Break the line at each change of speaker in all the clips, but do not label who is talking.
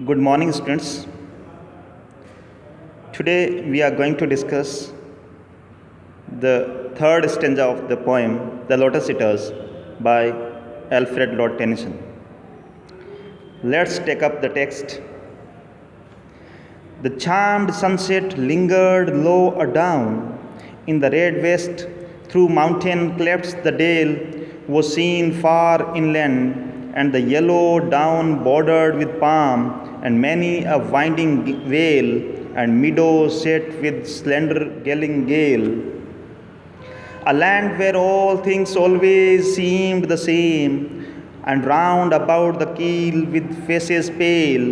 Good morning, students. Today we are going to discuss the third stanza of the poem The Lotus Eaters by Alfred Lord Tennyson. Let's take up the text. The charmed sunset lingered low adown. In the red west, through mountain clefts the dale was seen far inland, and the yellow down bordered with palm, and many a winding vale, and meadow set with slender galling gale. A land where all things always seemed the same, and round about the keel with faces pale,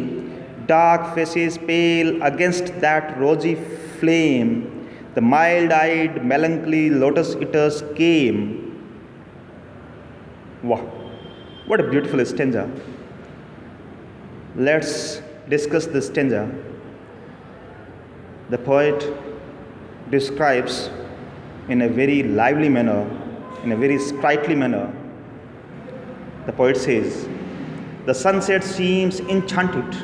dark faces pale against that rosy flame, the mild-eyed, melancholy lotus eaters came. Wow, what a beautiful stanza. Let's discuss this stanza. The poet describes in a very lively manner, in a very sprightly manner. The poet says, the sunset seems enchanted,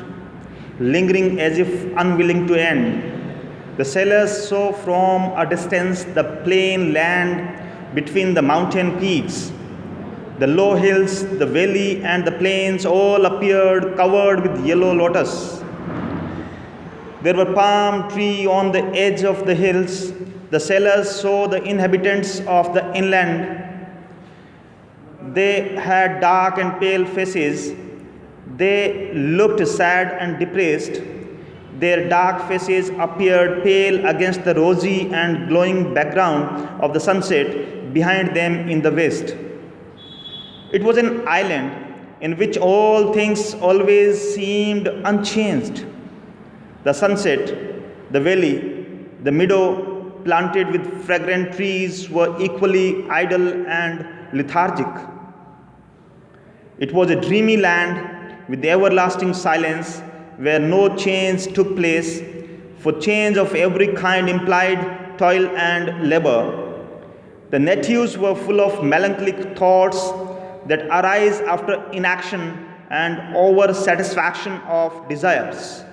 lingering as if unwilling to end. The sailors saw from a distance the plain land between the mountain peaks. The low hills, the valley, and the plains all appeared covered with yellow lotus. There were palm trees on the edge of the hills. The sailors saw the inhabitants of the inland. They had dark and pale faces. They looked sad and depressed. Their dark faces appeared pale against the rosy and glowing background of the sunset behind them in the west. It was an island in which all things always seemed unchanged. The sunset, the valley, the meadow planted with fragrant trees were equally idle and lethargic. It was a dreamy land with everlasting silence where no change took place, for change of every kind implied toil and labor. The natives were full of melancholic thoughts that arise after inaction and over satisfaction of desires.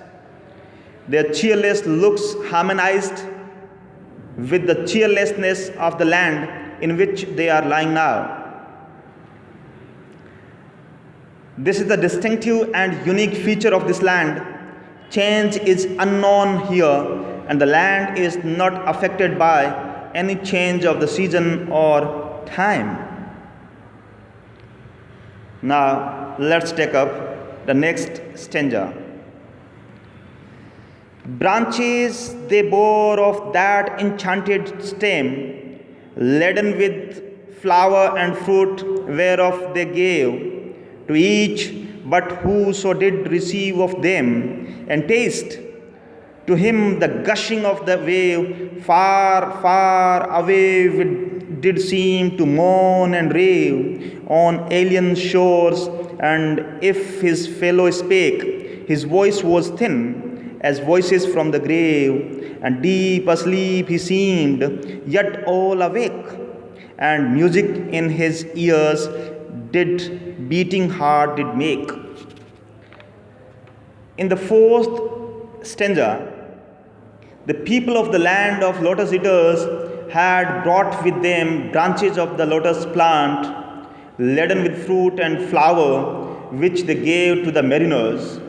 Their cheerless looks harmonized with the cheerlessness of the land in which they are lying now. This is the distinctive and unique feature of this land. Change is unknown here, and the land is not affected by any change of the season or time. Now, let's take up the next stanza. Branches they bore of that enchanted stem, laden with flower and fruit, whereof they gave to each but whoso did receive of them, and taste. To him the gushing of the wave far, far away did seem to moan and rave on alien shores, and if his fellow spake, his voice was thin as voices from the grave, and deep asleep he seemed, yet all awake, and music in his ears did beating heart did make. In the fourth stanza, the people of the land of lotus eaters had brought with them branches of the lotus plant, laden with fruit and flower, which they gave to the mariners.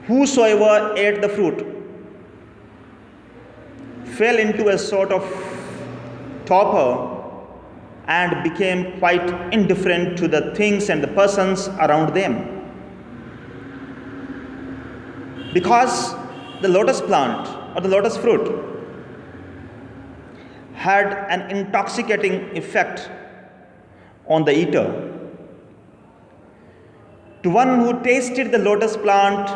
Whosoever ate the fruit fell into a sort of torpor and became quite indifferent to the things and the persons around them. Because the lotus plant or the lotus fruit had an intoxicating effect on the eater. To one who tasted the lotus plant,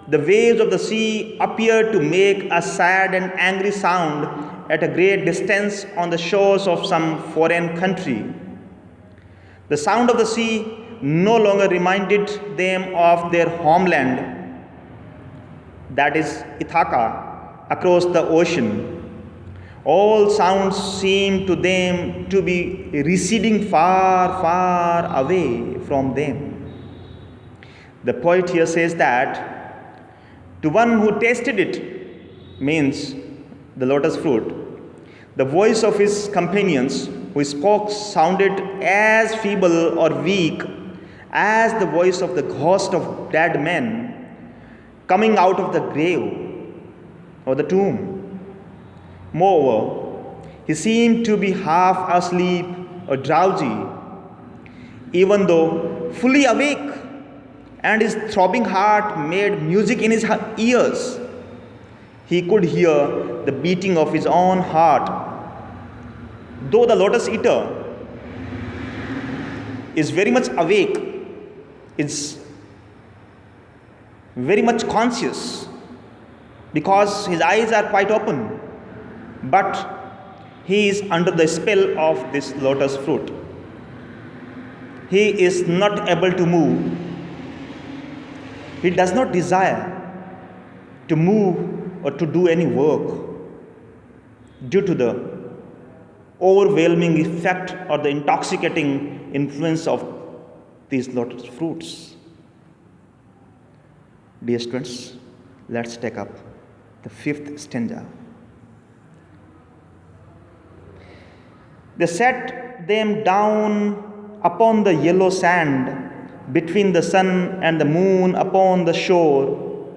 the waves of the sea appeared to make a sad and angry sound at a great distance on the shores of some foreign country. The sound of the sea no longer reminded them of their homeland, that is Ithaca, across the ocean. All sounds seemed to them to be receding far, far away from them. The poet here says that To one who tasted it, means the lotus fruit, the voice of his companions who spoke sounded as feeble or weak as the voice of the ghost of dead men coming out of the grave or the tomb. Moreover, he seemed to be half asleep or drowsy, even though fully awake, and his throbbing heart made music in his ears. He could hear the beating of his own heart. Though the lotus eater is very much awake, is very much conscious, because his eyes are quite open, but he is under the spell of this lotus fruit. He is not able to move. He does not desire to move or to do any work due to the overwhelming effect or the intoxicating influence of these lotus fruits. Dear students, let's take up the 5th stanza. They set them down upon the yellow sand, between the sun and the moon upon the shore,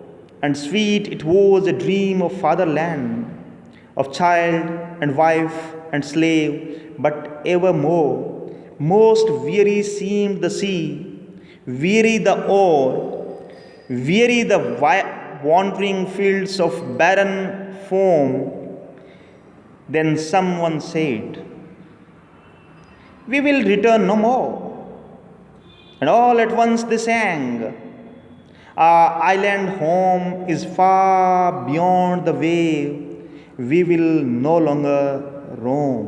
and sweet it was a dream of fatherland, of child and wife and slave, but evermore most weary seemed the sea, weary the oar, weary the wandering fields of barren foam. Then someone said, "We will return no more." And all at once they sang, "Our island home is far beyond the wave, we will no longer roam."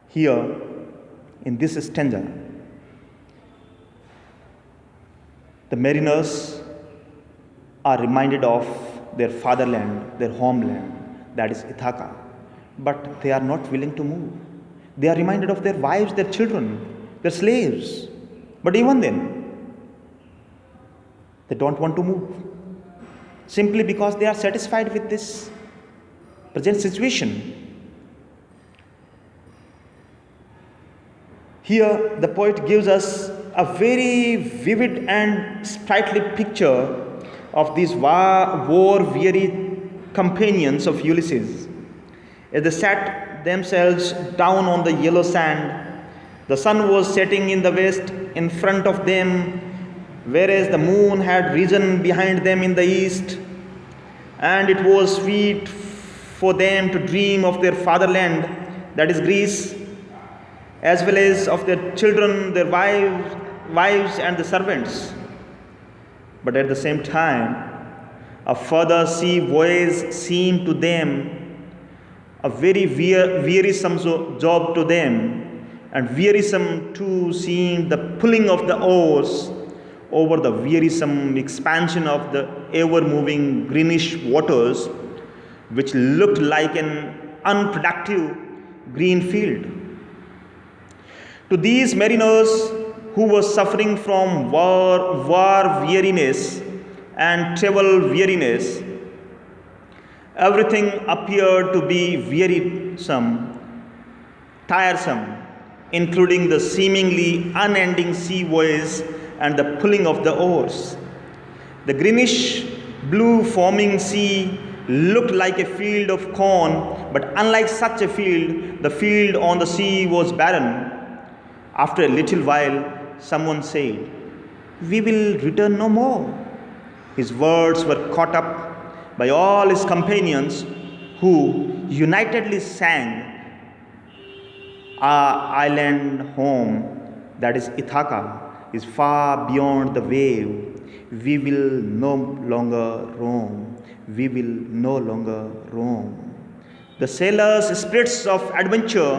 Here, in this stanza, the mariners are reminded of their fatherland, their homeland, that is Ithaca. But they are not willing to move. They are reminded of their wives, their children, their slaves. But even then, they don't want to move, simply because they are satisfied with this present situation. Here, the poet gives us a very vivid and sprightly picture of these war-weary companions of Ulysses. As they sat themselves down on the yellow sand, the sun was setting in the west in front of them, whereas the moon had risen behind them in the east, and it was sweet for them to dream of their fatherland, that is Greece, as well as of their children, their wives and the servants. But at the same time, a further sea voyage seemed to them a very wearisome job to them, and wearisome too seemed the pulling of the oars over the wearisome expansion of the ever-moving greenish waters, which looked like an unproductive green field. To these mariners who were suffering from war weariness and travel weariness, everything appeared to be wearisome, tiresome, including the seemingly unending sea voyage and the pulling of the oars. The greenish blue foaming sea looked like a field of corn, but unlike such a field, the field on the sea was barren. After a little while, someone said, "We will return no more." His words were caught up by all his companions, who unitedly sang, "Our island home, that is Ithaca, is far beyond the wave. We will no longer roam. We will no longer roam." The sailors' spirits of adventure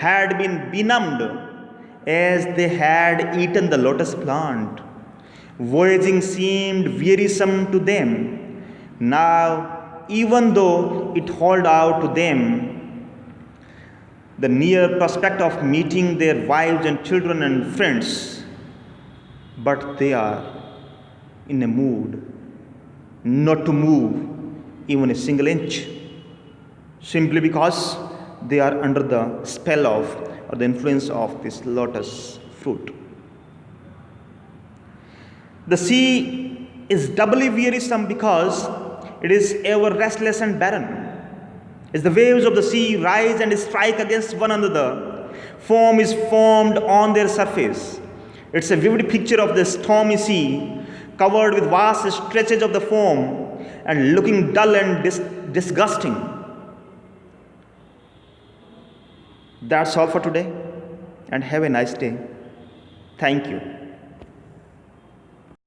had been benumbed as they had eaten the lotus plant. Voyaging seemed wearisome to them. Now, even though it held out to them the near prospect of meeting their wives and children and friends, but they are in a mood not to move even a single inch, simply because they are under the spell of or the influence of this lotus fruit. The sea is doubly wearisome because it is ever restless and barren. As the waves of the sea rise and strike against one another, foam is formed on their surface. It's a vivid picture of the stormy sea, covered with vast stretches of the foam and looking dull and disgusting. That's all for today, and have a nice day. Thank you.